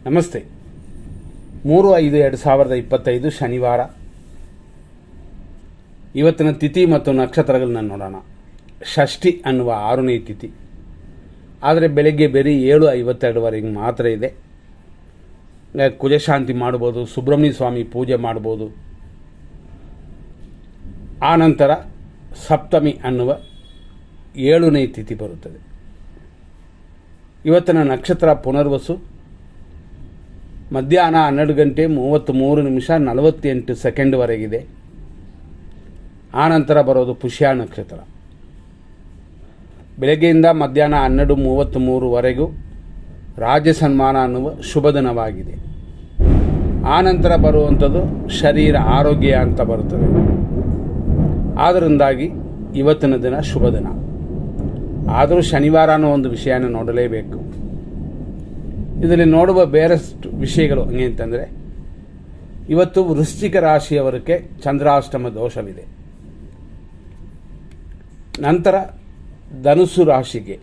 ನಮಸ್ತೆ. 3/5/2025 ಶನಿವಾರ. ಇವತ್ತಿನ ತಿಥಿ ಮತ್ತು ನಕ್ಷತ್ರಗಳನ್ನ ನೋಡೋಣ. ಷಷ್ಠಿ ಅನ್ನುವ 6ನೇ ತಿಥಿ, ಆದರೆ ಬೆಳಗ್ಗೆ ಬರೀ 7:52ವರೆಗೆ ಮಾತ್ರ ಇದೆ. ಕುಜಶಾಂತಿ ಮಾಡ್ಬೋದು, ಸುಬ್ರಹ್ಮಣ್ಯ ಸ್ವಾಮಿ ಪೂಜೆ ಮಾಡ್ಬೋದು. ಆನಂತರ ಸಪ್ತಮಿ ಅನ್ನುವ 7ನೇ ತಿಥಿ ಬರುತ್ತದೆ. ಇವತ್ತಿನ ನಕ್ಷತ್ರ ಪುನರ್ವಸು. ಮಧ್ಯಾಹ್ನ 12:33:48 ಆನಂತರ ಬರೋದು ಪುಷ್ಯ ನಕ್ಷತ್ರ. ಬೆಳಗ್ಗೆಯಿಂದ ಮಧ್ಯಾಹ್ನ 12:33ವರೆಗೂ ರಾಜ್ಯ ಸನ್ಮಾನ ಅನ್ನುವ ಶುಭ ದಿನವಾಗಿದೆ. ಆನಂತರ ಬರುವಂಥದ್ದು ಶರೀರ ಆರೋಗ್ಯ ಅಂತ ಬರುತ್ತದೆ. ಆದ್ದರಿಂದಾಗಿ ಇವತ್ತಿನ ದಿನ ಶುಭ ದಿನ. ಆದರೂ ಶನಿವಾರ ಅನ್ನೋ ಒಂದು ವಿಷಯನ ನೋಡಲೇಬೇಕು. ಇದರಲ್ಲಿ ನೋಡುವ ಬೇರೆಷ್ಟು ವಿಷಯಗಳು ಹಂಗೆ ಅಂತಂದರೆ, ಇವತ್ತು ವೃಶ್ಚಿಕ ರಾಶಿಯವರಿಗೆ ಚಂದ್ರಾಷ್ಟಮ ದೋಷವಿದೆ. ನಂತರ ಧನುಸ್ಸು ರಾಶಿಗೆ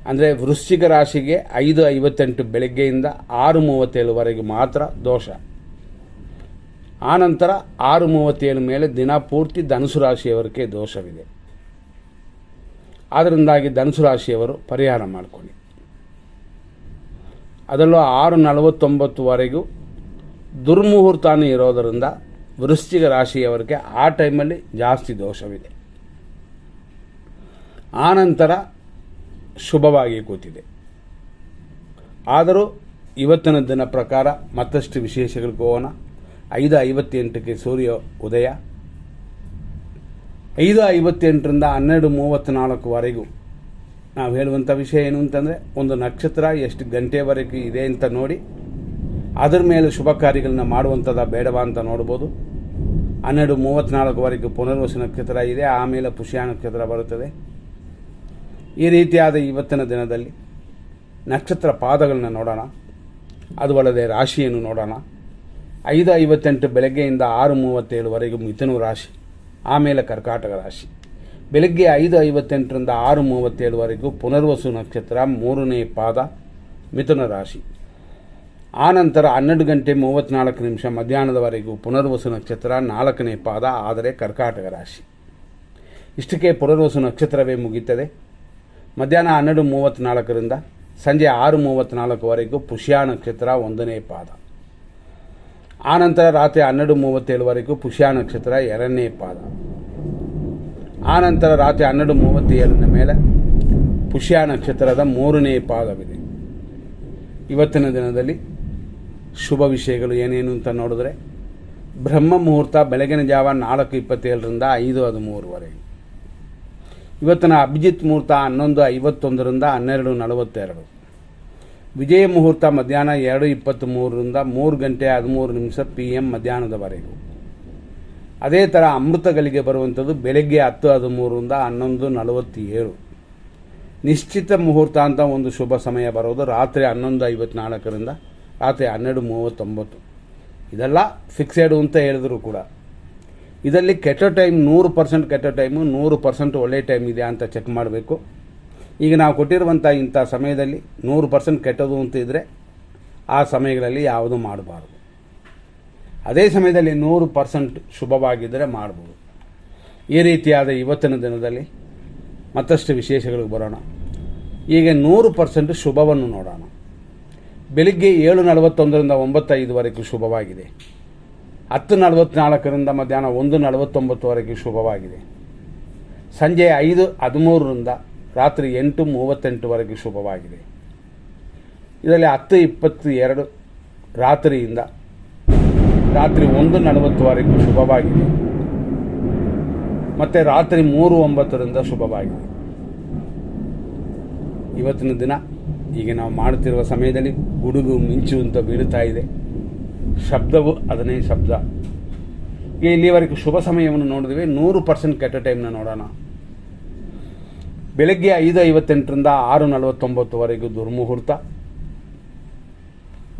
ಅಂದರೆ ವೃಶ್ಚಿಕ ರಾಶಿಗೆ 5:58 ಬೆಳಗ್ಗೆಯಿಂದ 6:37ವರೆಗೆ ಮಾತ್ರ ದೋಷ. ಆನಂತರ 6:37 ಮೇಲೆ ದಿನ ಪೂರ್ತಿ ಧನುಸು ರಾಶಿಯವರಿಗೆ ದೋಷವಿದೆ. ಆದ್ದರಿಂದಾಗಿ ಧನುಸು ರಾಶಿಯವರು ಪರಿಹಾರ ಮಾಡಿಕೊಳ್ಳಿ. ಅದರಲ್ಲೂ 6:49ವರೆಗೂ ದುರ್ಮುಹೂರ್ತನೇ ಇರೋದರಿಂದ ವೃಶ್ಚಿಕ ರಾಶಿಯವರಿಗೆ ಆ ಟೈಮಲ್ಲಿ ಜಾಸ್ತಿ ದೋಷವಿದೆ. ಆನಂತರ ಶುಭವಾಗಿ ಕೂತಿದೆ. ಆದರೂ ಇವತ್ತಿನ ದಿನ ಪ್ರಕಾರ ಮತ್ತಷ್ಟು ವಿಶೇಷಗಳಿಗೆ ಹೋಗೋಣ. 5:58ಕ್ಕೆ ಸೂರ್ಯ ಉದಯ. 5:58ರಿಂದ 12:34ವರೆಗೂ ನಾವು ಹೇಳುವಂಥ ವಿಷಯ ಏನು ಅಂತಂದರೆ, ಒಂದು ನಕ್ಷತ್ರ ಎಷ್ಟು ಗಂಟೆವರೆಗೂ ಇದೆ ಅಂತ ನೋಡಿ ಅದರ ಮೇಲೆ ಶುಭ ಕಾರ್ಯಗಳನ್ನ ಮಾಡುವಂಥದ್ದು ಬೇಡವಾ ಅಂತ ನೋಡ್ಬೋದು. 12:34ವರೆಗೂ ಪುನರ್ವಸು ನಕ್ಷತ್ರ ಇದೆ, ಆಮೇಲೆ ಪುಷ್ಯ ನಕ್ಷತ್ರ ಬರುತ್ತದೆ. ಈ ರೀತಿಯಾದ ಇವತ್ತಿನ ದಿನದಲ್ಲಿ ನಕ್ಷತ್ರ ಪಾದಗಳನ್ನ ನೋಡೋಣ. ಅದು ಅಲ್ಲದೆ ರಾಶಿಯನ್ನು ನೋಡೋಣ. 5:58 ಬೆಳಗ್ಗೆಯಿಂದ 6:37ವರೆಗೂ ಮಿಥುನ ರಾಶಿ, ಆಮೇಲೆ ಕರ್ಕಾಟಕ ರಾಶಿ. ಬೆಳಗ್ಗೆ 5:58ರಿಂದ 6:37ವರೆಗೂ ಪುನರ್ವಸು ನಕ್ಷತ್ರ 3ನೇ ಪಾದ ಮಿಥುನ ರಾಶಿ. ಆನಂತರ 12:34 ಮಧ್ಯಾಹ್ನದವರೆಗೂ ಪುನರ್ವಸು ನಕ್ಷತ್ರ 4ನೇ ಪಾದ, ಆದರೆ ಕರ್ಕಾಟಕ ರಾಶಿ. ಇಷ್ಟಕ್ಕೆ ಪುನರ್ವಸು ನಕ್ಷತ್ರವೇ ಮುಗಿಯುತ್ತದೆ. ಮಧ್ಯಾಹ್ನ 12:34ರಿಂದ ಸಂಜೆ 6:34ವರೆಗೂ ಪುಷ್ಯ ನಕ್ಷತ್ರ 1ನೇ ಪಾದ. ಆನಂತರ ರಾತ್ರಿ 12:37ವರೆಗೂ ಪುಷ್ಯ ನಕ್ಷತ್ರ 2ನೇ ಪಾದ. ಆನಂತರ ರಾತ್ರಿ 12:37 ಮೇಲೆ ಪುಷ್ಯ ನಕ್ಷತ್ರದ 3ನೇ ಪಾದವಿದೆ. ಇವತ್ತಿನ ದಿನದಲ್ಲಿ ಶುಭ ವಿಷಯಗಳು ಏನೇನು ಅಂತ ನೋಡಿದ್ರೆ, ಬ್ರಹ್ಮ ಮುಹೂರ್ತ ಬೆಳಗಿನ ಜಾವ 4:27ರಿಂದ 5:13ವರೆಗೆ. ಇವತ್ತಿನ ಅಭಿಜಿತ್ ಮುಹೂರ್ತ 11:51ರಿಂದ 12:42. ವಿಜಯ ಮುಹೂರ್ತ ಮಧ್ಯಾಹ್ನ 2:23ರಿಂದ 3:13 PM ಮಧ್ಯಾಹ್ನದವರೆಗೂ. ಅದೇ ಥರ ಅಮೃತಗಳಿಗೆ ಬರುವಂಥದ್ದು ಬೆಳಗ್ಗೆ 10:13ರಿಂದ 11:47. ನಿಶ್ಚಿತ ಮುಹೂರ್ತ ಅಂತ ಒಂದು ಶುಭ ಸಮಯ ಬರೋದು ರಾತ್ರಿ 11:54ರಿಂದ ರಾತ್ರಿ 12:39. ಇದೆಲ್ಲ ಫಿಕ್ಸೆಡು ಅಂತ ಹೇಳಿದ್ರು ಕೂಡ, ಇದರಲ್ಲಿ ಕೆಟ್ಟ ಟೈಮ್ 100% ಕೆಟ್ಟ ಟೈಮು, 100% ಒಳ್ಳೆ ಟೈಮ್ ಇದೆ ಅಂತ ಚೆಕ್ ಮಾಡಬೇಕು. ಈಗ ನಾವು ಕೊಟ್ಟಿರುವಂಥ ಇಂಥ ಸಮಯದಲ್ಲಿ 100% ಕೆಟ್ಟದು ಅಂತ ಇದ್ದರೆ ಆ ಸಮಯಗಳಲ್ಲಿ ಯಾವುದೂ ಮಾಡಬಾರ್ದು. ಅದೇ ಸಮಯದಲ್ಲಿ 100% ಶುಭವಾಗಿದ್ದರೆ ಮಾಡ್ಬೋದು. ಈ ರೀತಿಯಾದ ಇವತ್ತಿನ ದಿನದಲ್ಲಿ ಮತ್ತಷ್ಟು ವಿಶೇಷಗಳಿಗೆ ಬರೋಣ. ಈಗ 100% ಶುಭವನ್ನು ನೋಡೋಣ. ಬೆಳಿಗ್ಗೆ 7:41ರಿಂದ 9:05ವರೆಗೂ ಶುಭವಾಗಿದೆ. 10:44ರಿಂದ ಮಧ್ಯಾಹ್ನ 1:49ವರೆಗೂ ಶುಭವಾಗಿದೆ. ಸಂಜೆ 5:13ರಿಂದ ರಾತ್ರಿ 8:38ವರೆಗೂ ಶುಭವಾಗಿದೆ. ಇದರಲ್ಲಿ 10:22 ರಾತ್ರಿಯಿಂದ ರಾತ್ರಿ 1:40ವರೆಗೂ ಶುಭವಾಗಿದೆ. ಮತ್ತು ರಾತ್ರಿ 3:09ರಿಂದ ಶುಭವಾಗಿದೆ. ಇವತ್ತಿನ ದಿನ ಈಗ ನಾವು ಮಾಡುತ್ತಿರುವ ಸಮಯದಲ್ಲಿ ಗುಡುಗು ಮಿಂಚು ಅಂತ ಬೀಳುತ್ತಾ ಇದೆ. ಶಬ್ದವು ಅದನ್ನೇ ಶಬ್ದ. ಈಗ ಇಲ್ಲಿವರೆಗೂ ಶುಭ ಸಮಯವನ್ನು ನೋಡಿದ್ವಿ. 100% ಕೆಟ್ಟ ಟೈಮ್ನ ನೋಡೋಣ. ಬೆಳಗ್ಗೆ 5:58ರಿಂದ 6:49ವರೆಗೂ ದುರ್ಮುಹೂರ್ತ.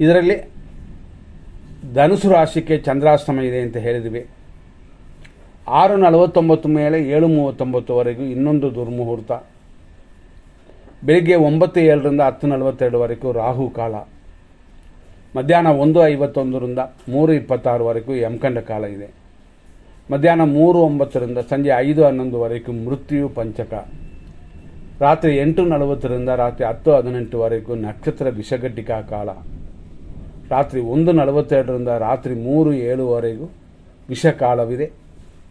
ಇದರಲ್ಲಿ ಧನುಸು ರಾಶಿಗೆ ಚಂದ್ರಾಷ್ಟಮ ಇದೆ ಅಂತ ಹೇಳಿದ್ವಿ. 6:49 ಮೇಲೆ 7:39ವರೆಗೂ ಇನ್ನೊಂದು ದುರ್ಮುಹೂರ್ತ. ಬೆಳಿಗ್ಗೆ 9:07ರಿಂದ 10:42ವರೆಗೂ ರಾಹು ಕಾಲ. ಮಧ್ಯಾಹ್ನ 1:51ರಿಂದ 3:26ವರೆಗೂ ಯಮಕಂಡ ಕಾಲ ಇದೆ. ಮಧ್ಯಾಹ್ನ 3:09ರಿಂದ ಸಂಜೆ 5:11ವರೆಗೂ ಮೃತ್ಯು ಪಂಚಕ. ರಾತ್ರಿ 8:40ರಿಂದ ರಾತ್ರಿ 10:18ವರೆಗೂ ನಕ್ಷತ್ರ ವಿಷಘಟಿಕಾ ಕಾಲ. ರಾತ್ರಿ 1:42ರಿಂದ ರಾತ್ರಿ 3:07ವರೆಗೂ ವಿಷಕಾಲವಿದೆ.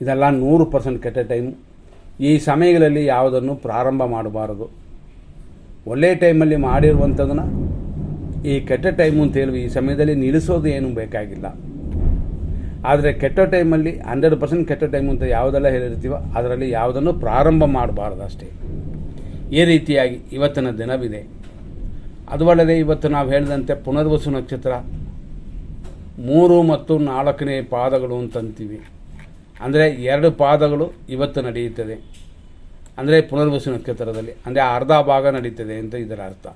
ಇದೆಲ್ಲ 100% ಕೆಟ್ಟ ಟೈಮು. ಈ ಸಮಯಗಳಲ್ಲಿ ಯಾವುದನ್ನು ಪ್ರಾರಂಭ ಮಾಡಬಾರದು. ಒಳ್ಳೆಯ ಟೈಮಲ್ಲಿ ಮಾಡಿರುವಂಥದ್ದನ್ನು ಈ ಕೆಟ್ಟ ಟೈಮು ಅಂತ ಹೇಳುವ ಈ ಸಮಯದಲ್ಲಿ ನಿಲ್ಲಿಸೋದು ಏನೂ ಬೇಕಾಗಿಲ್ಲ. ಆದರೆ ಕೆಟ್ಟ ಟೈಮಲ್ಲಿ 100% ಕೆಟ್ಟ ಟೈಮು ಅಂತ ಯಾವುದೆಲ್ಲ ಹೇಳಿರ್ತೀವೋ ಅದರಲ್ಲಿ ಯಾವುದನ್ನು ಪ್ರಾರಂಭ ಮಾಡಬಾರ್ದು ಅಷ್ಟೇ. ಈ ರೀತಿಯಾಗಿ ಇವತ್ತಿನ ದಿನವಿದೆ. ಅದು ಅಲ್ಲದೆ ಇವತ್ತು ನಾವು ಹೇಳಿದಂತೆ ಪುನರ್ವಸು ನಕ್ಷತ್ರ 3 ಮತ್ತು 4ನೇ ಪಾದಗಳು ಅಂತಂತೀವಿ. ಅಂದರೆ 2 ಪಾದಗಳು ಇವತ್ತು ನಡೆಯುತ್ತದೆ. ಅಂದರೆ ಪುನರ್ವಸು ನಕ್ಷತ್ರದಲ್ಲಿ ಅಂದರೆ ಅರ್ಧ ಭಾಗ ನಡೀತದೆ ಅಂತ ಇದರ ಅರ್ಥ.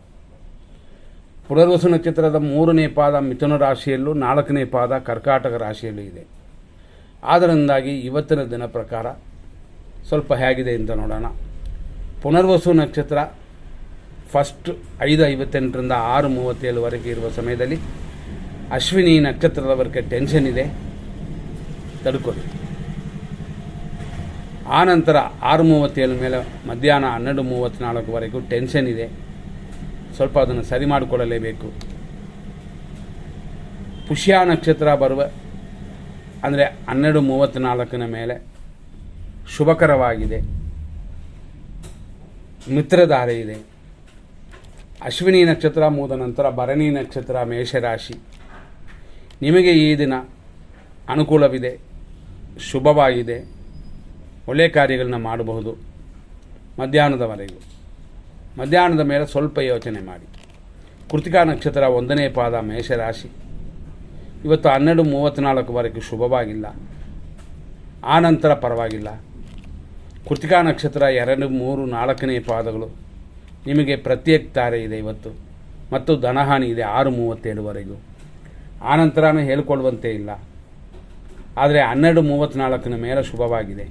ಪುನರ್ವಸು ನಕ್ಷತ್ರದ 3ನೇ ಪಾದ ಮಿಥುನ ರಾಶಿಯಲ್ಲೂ 4ನೇ ಪಾದ ಕರ್ಕಾಟಕ ರಾಶಿಯಲ್ಲೂ ಇದೆ. ಆದ್ದರಿಂದಾಗಿ ಇವತ್ತಿನ ದಿನ ಪ್ರಕಾರ ಸ್ವಲ್ಪ ಹೇಗಿದೆ ಅಂತ ನೋಡೋಣ. ಪುನರ್ವಸು ನಕ್ಷತ್ರ ಫಸ್ಟ್ 5:58ರಿಂದ 6:37ವರೆಗೆ ಇರುವ ಸಮಯದಲ್ಲಿ ಅಶ್ವಿನಿ ನಕ್ಷತ್ರದವರೆಗೆ ಟೆನ್ಷನ್ ಇದೆ, ತಡ್ಕೊಳ್ಳಿ. ಆನಂತರ 6:37 ಮೇಲೆ ಮಧ್ಯಾಹ್ನ 12:34ವರೆಗೂ ಟೆನ್ಷನ್ ಇದೆ, ಸ್ವಲ್ಪ ಅದನ್ನು ಸರಿ ಮಾಡಿಕೊಳ್ಳಲೇಬೇಕು. ಪುಷ್ಯ ನಕ್ಷತ್ರ ಬರುವ ಅಂದರೆ 12:34 ಮೇಲೆ ಶುಭಕರವಾಗಿದೆ, ಮಿತ್ರಧಾರೆ ಇದೆ. ಅಶ್ವಿನಿ ನಕ್ಷತ್ರ ಮುಗಿದ ನಂತರ ಭರಣಿ ನಕ್ಷತ್ರ ಮೇಷರಾಶಿ. ನಿಮಗೆ ಈ ದಿನ ಅನುಕೂಲವಿದೆ, ಶುಭವಾಗಿದೆ, ಒಳ್ಳೆಯ ಕಾರ್ಯಗಳನ್ನ ಮಾಡಬಹುದು ಮಧ್ಯಾಹ್ನದವರೆಗೂ. ಮಧ್ಯಾಹ್ನದ ಮೇಲೆ ಸ್ವಲ್ಪ ಯೋಚನೆ ಮಾಡಿ. ಕೃತಿಕಾ ನಕ್ಷತ್ರ 1ನೇ ಪಾದ ಮೇಷರಾಶಿ. ಇವತ್ತು 12:34ವರೆಗೂ ಶುಭವಾಗಿಲ್ಲ, ಆನಂತರ ಪರವಾಗಿಲ್ಲ. ಕೃತಿಕಾ ನಕ್ಷತ್ರ 2, 3, 4ನೇ ಪಾದಗಳು ನಿಮಗೆ ಪ್ರತ್ಯೇಕ ತಾರೆ ಇದೆ ಇವತ್ತು, ಮತ್ತು ಧನಹಾನಿ ಇದೆ 6:37ವರೆಗೂ. ಆನಂತರನೂ ಹೇಳಿಕೊಳ್ಳುವಂತೆ ಇಲ್ಲ. ಆದರೆ 12:34 ಮೇಲೆ ಶುಭವಾಗಿದೆ.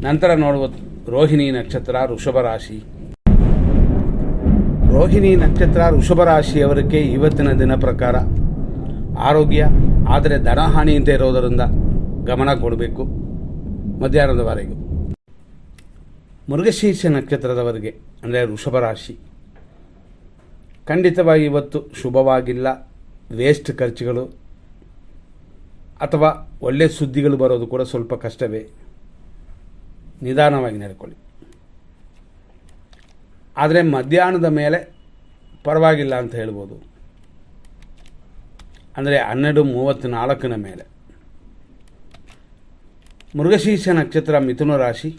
ನಂತರ ನೋಡುವ ರೋಹಿಣಿ ನಕ್ಷತ್ರ ವೃಷಭ ರಾಶಿ. ರೋಹಿಣಿ ನಕ್ಷತ್ರ ವೃಷಭ ರಾಶಿಯವರಿಗೆ ಇವತ್ತಿನ ದಿನ ಪ್ರಕಾರ ಆರೋಗ್ಯ, ಆದರೆ ಧನಹಾನಿ ಅಂತ ಇರೋದರಿಂದ ಗಮನ ಕೊಡಬೇಕು ಮಧ್ಯಾಹ್ನದವರೆಗೂ. ಮೃಗಶೀರ್ಷ ನಕ್ಷತ್ರದವರೆಗೆ ಅಂದರೆ ವೃಷಭ ರಾಶಿ ಖಂಡಿತವಾಗಿ ಇವತ್ತು ಶುಭವಾಗಿಲ್ಲ. ವೇಸ್ಟ್ ಖರ್ಚುಗಳು ಅಥವಾ ಒಳ್ಳೆಯ ಸುದ್ದಿಗಳು ಬರೋದು ಕೂಡ ಸ್ವಲ್ಪ ಕಷ್ಟವೇ. ನಿಧಾನವಾಗಿ ನಡ್ಕೊಳ್ಳಿ. ಆದರೆ ಮಧ್ಯಾಹ್ನದ ಮೇಲೆ ಪರವಾಗಿಲ್ಲ ಅಂತ ಹೇಳ್ಬೋದು. ಅಂದರೆ 12:34 ಮೇಲೆ. ಮೃಗಶೀರ್ಷ ನಕ್ಷತ್ರ ಮಿಥುನ ರಾಶಿ.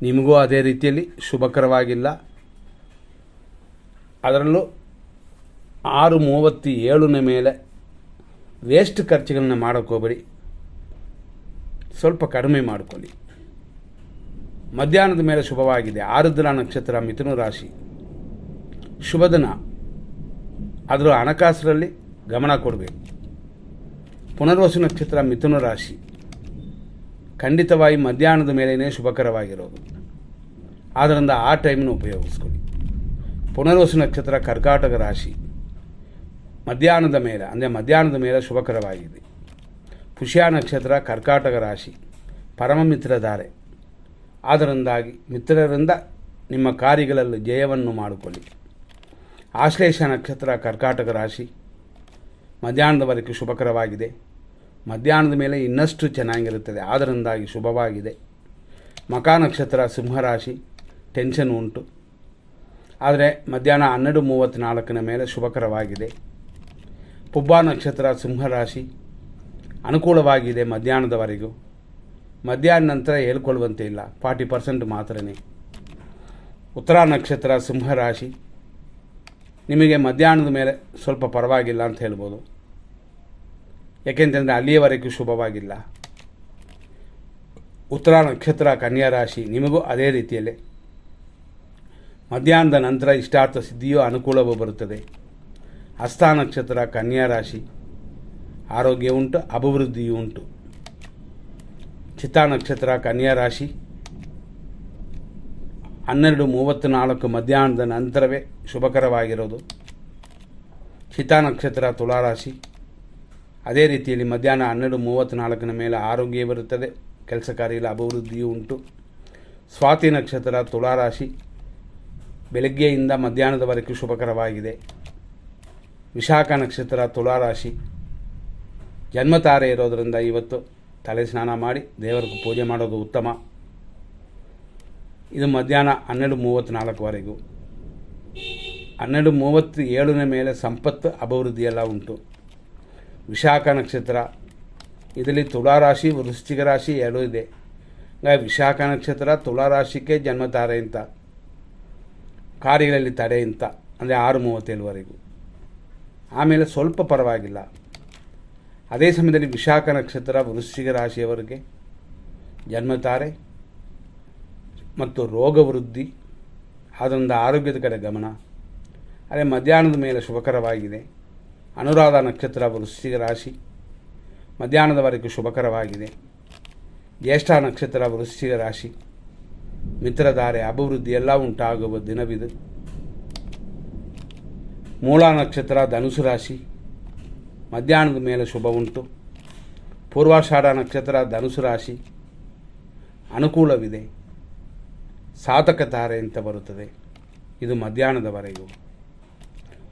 ನಿಮಗೂ ಅದೇ ರೀತಿಯಲ್ಲಿ ಶುಭಕರವಾಗಿಲ್ಲ. ಅದರಲ್ಲೂ 6:37 ಮೇಲೆ ವೇಸ್ಟ್ ಖರ್ಚುಗಳನ್ನ ಮಾಡೋಕ್ಕೋಗ್ಬೇಡಿ, ಸ್ವಲ್ಪ ಕಡಿಮೆ ಮಾಡಿಕೊಳ್ಳಿ. ಮಧ್ಯಾಹ್ನದ ಮೇಲೆ ಶುಭವಾಗಿದೆ. ಆರುದ್ರ ನಕ್ಷತ್ರ ಮಿಥುನ ರಾಶಿ. ಶುಭ ದಿನ, ಅದರ ಹಣಕಾಸರಲ್ಲಿ ಗಮನ ಕೊಡಬೇಕು. ಪುನರ್ವಸು ನಕ್ಷತ್ರ ಮಿಥುನ ರಾಶಿ ಖಂಡಿತವಾಗಿ ಮಧ್ಯಾಹ್ನದ ಮೇಲೇ ಶುಭಕರವಾಗಿರೋದು. ಆದ್ದರಿಂದ ಆ ಟೈಮ್ನ ಉಪಯೋಗಿಸ್ಕೊಳ್ಳಿ. ಪುನರ್ವಸು ನಕ್ಷತ್ರ ಕರ್ಕಾಟಕ ರಾಶಿ. ಮಧ್ಯಾಹ್ನದ ಮೇಲೆ ಅಂದರೆ ಮಧ್ಯಾಹ್ನದ ಮೇಲೆ ಶುಭಕರವಾಗಿದೆ. ಪುಷ್ಯ ನಕ್ಷತ್ರ ಕರ್ಕಾಟಕ ರಾಶಿ, ಪರಮ ಮಿತ್ರಧಾರೆ. ಆದ್ದರಿಂದಾಗಿ ಮಿತ್ರರಿಂದ ನಿಮ್ಮ ಕಾರ್ಯಗಳಲ್ಲಿ ಜಯವನ್ನು ಮಾಡಿಕೊಳ್ಳಿ. ಆಶ್ಲೇಷ ನಕ್ಷತ್ರ ಕರ್ಕಾಟಕ ರಾಶಿ. ಮಧ್ಯಾಹ್ನದವರೆಗೂ ಶುಭಕರವಾಗಿದೆ. ಮಧ್ಯಾಹ್ನದ ಮೇಲೆ ಇನ್ನಷ್ಟು ಚೆನ್ನಾಗಿರುತ್ತದೆ, ಆದ್ದರಿಂದಾಗಿ ಶುಭವಾಗಿದೆ. ಮಖ ನಕ್ಷತ್ರ ಸಿಂಹರಾಶಿ. ಟೆನ್ಷನ್ ಉಂಟು, ಆದರೆ ಮಧ್ಯಾಹ್ನ 12:34 ಮೇಲೆ ಶುಭಕರವಾಗಿದೆ. ಪುಬ್ಬ ನಕ್ಷತ್ರ ಸಿಂಹರಾಶಿ. ಅನುಕೂಲವಾಗಿದೆ ಮಧ್ಯಾಹ್ನದವರೆಗೂ. ಮಧ್ಯಾಹ್ನ ನಂತರ ಹೇಳ್ಕೊಳ್ಳುವಂತೆ ಇಲ್ಲ, 40% ಮಾತ್ರನೇ. ಉತ್ತರ ನಕ್ಷತ್ರ ಸಿಂಹರಾಶಿ. ನಿಮಗೆ ಮಧ್ಯಾಹ್ನದ ಮೇಲೆ ಸ್ವಲ್ಪ ಪರವಾಗಿಲ್ಲ ಅಂತ ಹೇಳ್ಬೋದು, ಯಾಕೆಂತಂದರೆ ಅಲ್ಲಿಯವರೆಗೂ ಶುಭವಾಗಿಲ್ಲ. ಉತ್ತರ ನಕ್ಷತ್ರ ಕನ್ಯಾ ರಾಶಿ. ನಿಮಗೂ ಅದೇ ರೀತಿಯಲ್ಲೇ ಮಧ್ಯಾಹ್ನದ ನಂತರ ಇಷ್ಟಾರ್ಥ ಸಿದ್ಧಿಯೂ ಅನುಕೂಲವೂ ಬರುತ್ತದೆ. ಹಸ್ತ ನಕ್ಷತ್ರ ಕನ್ಯಾ ರಾಶಿ. ಆರೋಗ್ಯ ಉಂಟು, ಅಭಿವೃದ್ಧಿಯೂ ಉಂಟು. ಚಿತ್ತಾ ನಕ್ಷತ್ರ ಕನ್ಯಾ ರಾಶಿ. 12:34 ಮಧ್ಯಾಹ್ನದ ನಂತರವೇ ಶುಭಕರವಾಗಿರೋದು. ಚಿತಾ ನಕ್ಷತ್ರ ತುಲಾರಾಶಿ. ಅದೇ ರೀತಿಯಲ್ಲಿ ಮಧ್ಯಾಹ್ನ 12:34 ಮೇಲೆ ಆರೋಗ್ಯ ಬರುತ್ತದೆ, ಕೆಲಸ ಕಾರ್ಯಗಳ ಅಭಿವೃದ್ಧಿಯೂ ಉಂಟು. ಸ್ವಾತಿ ನಕ್ಷತ್ರ ತುಲಾರಾಶಿ, ಬೆಳಗ್ಗೆಯಿಂದ ಮಧ್ಯಾಹ್ನದವರೆಗೂ ಶುಭಕರವಾಗಿದೆ. ವಿಶಾಖ ನಕ್ಷತ್ರ ತುಲಾರಾಶಿ, ಜನ್ಮತಾರೆ ಇರೋದರಿಂದ ಇವತ್ತು ತಲೆ ಸ್ನಾನ ಮಾಡಿ ದೇವರಿಗೆ ಪೂಜೆ ಮಾಡೋದು ಉತ್ತಮ. ಇದು ಮಧ್ಯಾಹ್ನ 12:34ವರೆಗೂ. 12:37 ಮೇಲೆ ಸಂಪತ್ತು ಅಭಿವೃದ್ಧಿಯೆಲ್ಲ ಉಂಟು. ವಿಶಾಖ ನಕ್ಷತ್ರ, ಇದರಲ್ಲಿ ತುಲಾರಾಶಿ ವೃಶ್ಚಿಕ ರಾಶಿ ಎರಡೂ ಇದೆ. ವಿಶಾಖ ನಕ್ಷತ್ರ ತುಲಾರಾಶಿಗೆ ಜನ್ಮತಾರೆ ಅಂತ, ಕಾರ್ಯಗಳಲ್ಲಿ ತಡೆ ಅಂತ, ಅಂದರೆ 6:37ವರೆಗೂ. ಆಮೇಲೆ ಸ್ವಲ್ಪ ಪರವಾಗಿಲ್ಲ. ಅದೇ ಸಮಯದಲ್ಲಿ ವಿಶಾಖ ನಕ್ಷತ್ರ ವೃಶ್ಚಿಕ ರಾಶಿಯವರಿಗೆ ಜನ್ಮತಾರೆ ಮತ್ತು ರೋಗ ವೃದ್ಧಿ, ಆದ್ದರಿಂದ ಆರೋಗ್ಯದ ಕಡೆ ಗಮನ. ಅದೇ ಮಧ್ಯಾಹ್ನದ ಮೇಲೆ ಶುಭಕರವಾಗಿದೆ. ಅನುರಾಧ ನಕ್ಷತ್ರ ವೃಶ್ಚಿಕ ರಾಶಿ, ಮಧ್ಯಾಹ್ನದವರೆಗೂ ಶುಭಕರವಾಗಿದೆ. ಜ್ಯೇಷ್ಠ ನಕ್ಷತ್ರ ವೃಶ್ಚಿಕ ರಾಶಿ, ಮಿತ್ರಧಾರೆ ಅಭಿವೃದ್ಧಿ ಎಲ್ಲ ಉಂಟಾಗುವ ದಿನವಿದು. ಮೂಲ ನಕ್ಷತ್ರ ಧನುಸು ರಾಶಿ, ಮಧ್ಯಾಹ್ನದ ಮೇಲೆ ಶುಭ ಉಂಟು. ಪೂರ್ವಾಷಾಢ ನಕ್ಷತ್ರ ಧನುಸು ರಾಶಿ, ಅನುಕೂಲವಿದೆ. ಸಾಧಕ ತಾರೆ ಅಂತ ಬರುತ್ತದೆ, ಇದು ಮಧ್ಯಾಹ್ನದವರೆಗೂ.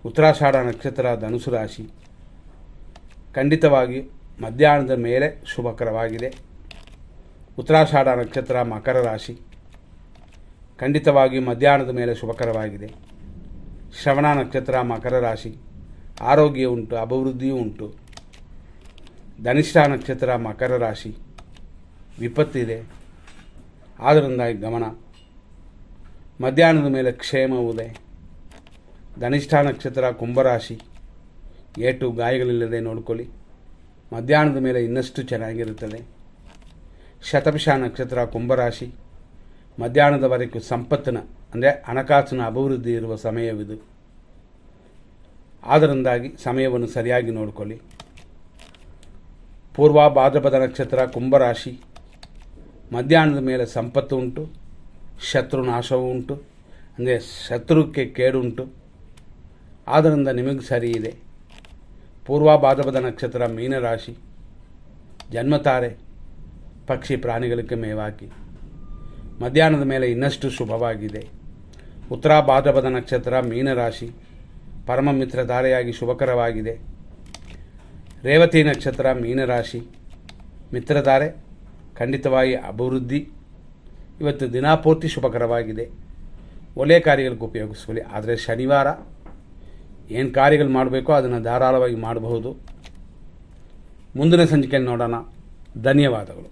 ಉತ್ತರಾಷಾಢ ನಕ್ಷತ್ರ ಧನುಸು ರಾಶಿ, ಖಂಡಿತವಾಗಿ ಮಧ್ಯಾಹ್ನದ ಮೇಲೆ ಶುಭಕರವಾಗಿದೆ. ಉತ್ತರಾಷಾಢ ನಕ್ಷತ್ರ ಮಕರ ರಾಶಿ, ಖಂಡಿತವಾಗಿ ಮಧ್ಯಾಹ್ನದ ಮೇಲೆ ಶುಭಕರವಾಗಿದೆ. ಶ್ರವಣ ನಕ್ಷತ್ರ ಮಕರ ರಾಶಿ, ಆರೋಗ್ಯ ಉಂಟು, ಅಭಿವೃದ್ಧಿಯೂ ಉಂಟು. ಧನಿಷ್ಠ ನಕ್ಷತ್ರ ಮಕರ ರಾಶಿ, ವಿಪತ್ತಿದೆ, ಆದ್ದರಿಂದ ಗಮನ. ಮಧ್ಯಾಹ್ನದ ಮೇಲೆ ಕ್ಷೇಮವಿದೆ. ಧನಿಷ್ಠ ನಕ್ಷತ್ರ ಕುಂಭರಾಶಿ, ಏಟು ಗಾಯಗಳಿಲ್ಲದೆ ನೋಡಿಕೊಳ್ಳಿ. ಮಧ್ಯಾಹ್ನದ ಮೇಲೆ ಇನ್ನಷ್ಟು ಚೆನ್ನಾಗಿರುತ್ತದೆ. ಶತಭಿಷ ನಕ್ಷತ್ರ ಕುಂಭರಾಶಿ, ಮಧ್ಯಾಹ್ನದವರೆಗೂ ಸಂಪತ್ತಿನ ಅಂದರೆ ಹಣಕಾಸಿನ ಅಭಿವೃದ್ಧಿ ಇರುವ ಸಮಯವಿದು. ಆದ್ದರಿಂದಾಗಿ ಸಮಯವನ್ನು ಸರಿಯಾಗಿ ನೋಡಿಕೊಳ್ಳಿ. ಪೂರ್ವ ಭಾದ್ರಪದ ನಕ್ಷತ್ರ ಕುಂಭರಾಶಿ, ಮಧ್ಯಾಹ್ನದ ಮೇಲೆ ಸಂಪತ್ತು ಉಂಟು, ಶತ್ರು ನಾಶವೂ ಉಂಟು, ಅಂದರೆ ಶತ್ರುಕ್ಕೆ ಕೇಡುಂಟು. ಆದ್ದರಿಂದ ನಿಮಗೆ ಸರಿ ಇದೆ. ಪೂರ್ವ ಭಾದ್ರಪದ ನಕ್ಷತ್ರ ಮೀನರಾಶಿ, ಜನ್ಮತಾರೆ ಪಕ್ಷಿ ಪ್ರಾಣಿಗಳಿಗೆ ಮೇವಾಕಿ. ಮಧ್ಯಾಹ್ನದ ಮೇಲೆ ಇನ್ನಷ್ಟು ಶುಭವಾಗಿದೆ. ಉತ್ತರ ಭಾದ್ರಪದ ನಕ್ಷತ್ರ ಮೀನರಾಶಿ, ಪರಮ ಮಿತ್ರಧಾರೆಯಾಗಿ ಶುಭಕರವಾಗಿದೆ. ರೇವತಿ ನಕ್ಷತ್ರ ಮೀನರಾಶಿ, ಮಿತ್ರಧಾರೆ ಖಂಡಿತವಾಗಿ ಅಭಿವೃದ್ಧಿ. ಇವತ್ತು ದಿನಪೂರ್ತಿ ಶುಭಕರವಾಗಿದೆ. ಒಳ್ಳೆಯ ಕಾರ್ಯಗಳಿಗೆ ಉಪಯೋಗಿಸ್ಕೊಳ್ಳಿ. ಆದರೆ ಶನಿವಾರ ಏನು ಕಾರ್ಯಗಳು ಮಾಡಬೇಕೋ ಅದನ್ನು ಧಾರಾಳವಾಗಿ ಮಾಡಬಹುದು. ಮುಂದಿನ ಸಂಚಿಕೆಯಲ್ಲಿ ನೋಡೋಣ. ಧನ್ಯವಾದಗಳು.